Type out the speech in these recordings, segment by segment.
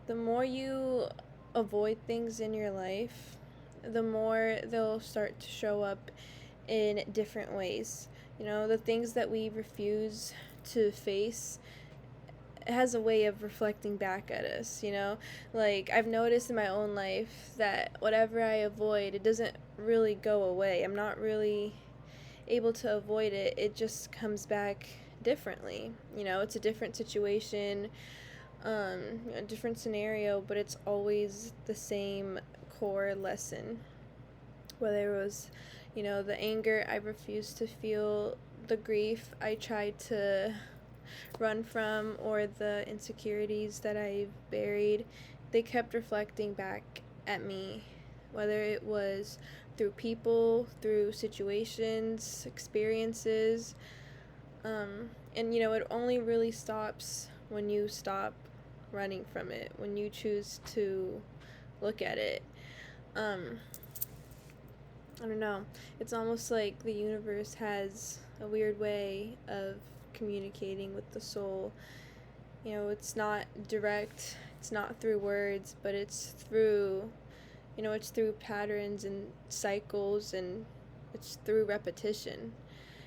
The more you avoid things in your life, the more they'll start to show up in different ways. The things that we refuse to face, it has a way of reflecting back at us. Like, I've noticed in my own life that whatever I avoid, it doesn't really go away. I'm not really able to avoid it. It just comes back differently. It's a different situation, a different scenario, but it's always the same core lesson. Whether it was, the anger I refused to feel, the grief I tried to run from, or the insecurities that I buried, they kept reflecting back at me. Whether it was through people, through situations, experiences, and it only really stops when you stop running from it, when you choose to look at it. Um, I don't know. It's almost like the universe has a weird way of communicating with the soul. It's not direct, it's not through words, but it's through patterns and cycles, and it's through repetition.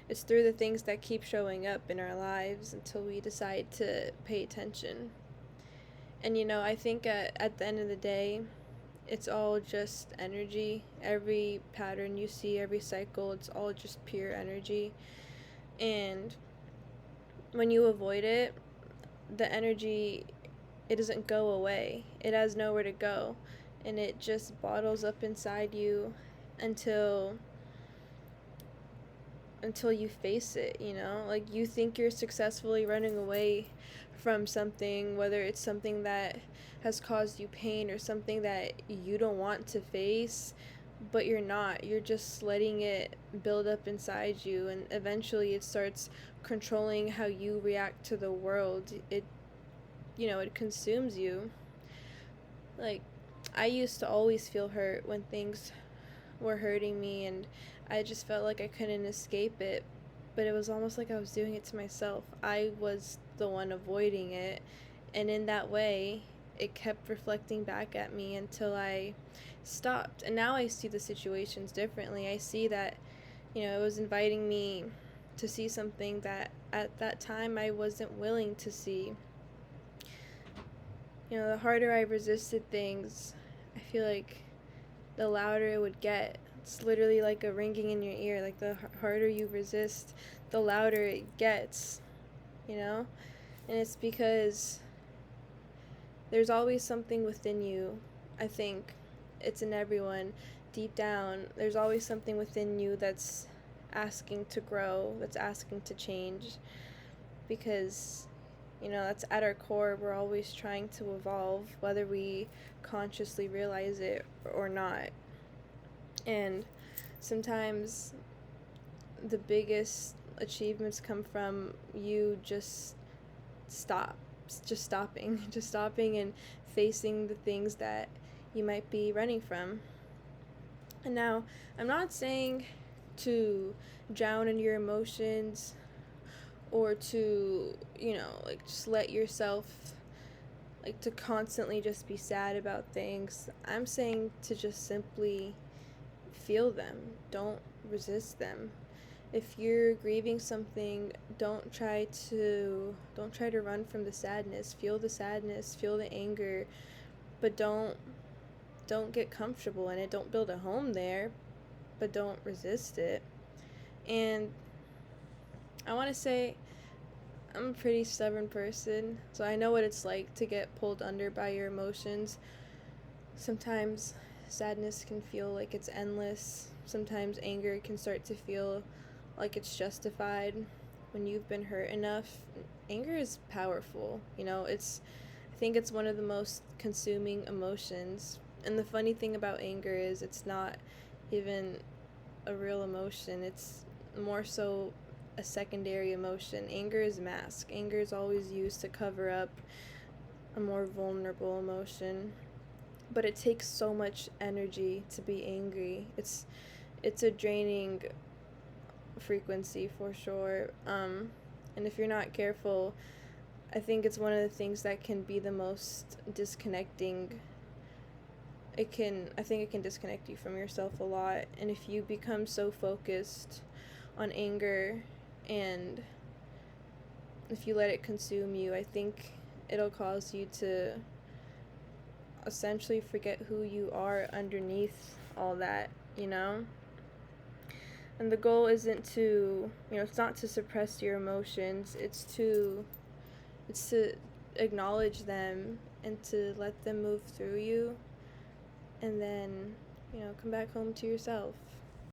It's through the things that keep showing up in our lives until we decide to pay attention. And I think at the end of the day, it's all just energy. Every pattern you see, every cycle, it's all just pure energy. And when you avoid it, the energy, it doesn't go away. It has nowhere to go. And it just bottles up inside you until you face it. Like, you think you're successfully running away from something, whether it's something that has caused you pain or something that you don't want to face, but you're not. You're just letting it build up inside you, and eventually it starts controlling how you react to the world. It consumes you. Like, I used to always feel hurt when things were hurting me, and I just felt like I couldn't escape it. But it was almost like I was doing it to myself. I was the one avoiding it, and in that way, it kept reflecting back at me until I stopped. And now I see the situations differently. I see that, it was inviting me to see something that at that time I wasn't willing to see. The harder I resisted things, I feel like the louder it would get. It's literally like a ringing in your ear. Like, the harder you resist, the louder it gets, you know? And it's because there's always something within you. I think it's in everyone. Deep down, there's always something within you that's asking to grow, that's asking to change. Because, that's at our core. We're always trying to evolve, whether we consciously realize it or not. And sometimes the biggest achievements come from you stop just stopping just stopping and facing the things that you might be running from. And now, I'm not saying to drown in your emotions, or to like, just let yourself, like, to constantly just be sad about things. I'm saying to just simply feel them. Don't resist them. If you're grieving something, don't try to run from the sadness. Feel the sadness, feel the anger, but don't get comfortable in it. Don't build a home there, but don't resist it. And I want to say, I'm a pretty stubborn person, so I know what it's like to get pulled under by your emotions. Sometimes sadness can feel like it's endless. Sometimes anger can start to feel like it's justified when you've been hurt enough. Anger is powerful. I think it's one of the most consuming emotions. And the funny thing about anger is it's not even a real emotion. It's more so a secondary emotion. Anger is mask. Anger is always used to cover up a more vulnerable emotion. But it takes so much energy to be angry. It's a draining frequency for sure. And if you're not careful, I think it's one of the things that can be the most disconnecting. I think it can disconnect you from yourself a lot. And if you become so focused on anger, and if you let it consume you, I think it'll cause you to essentially forget who you are underneath all that, you know? And the goal isn't to, it's not to suppress your emotions, it's to acknowledge them and to let them move through you, and then, come back home to yourself.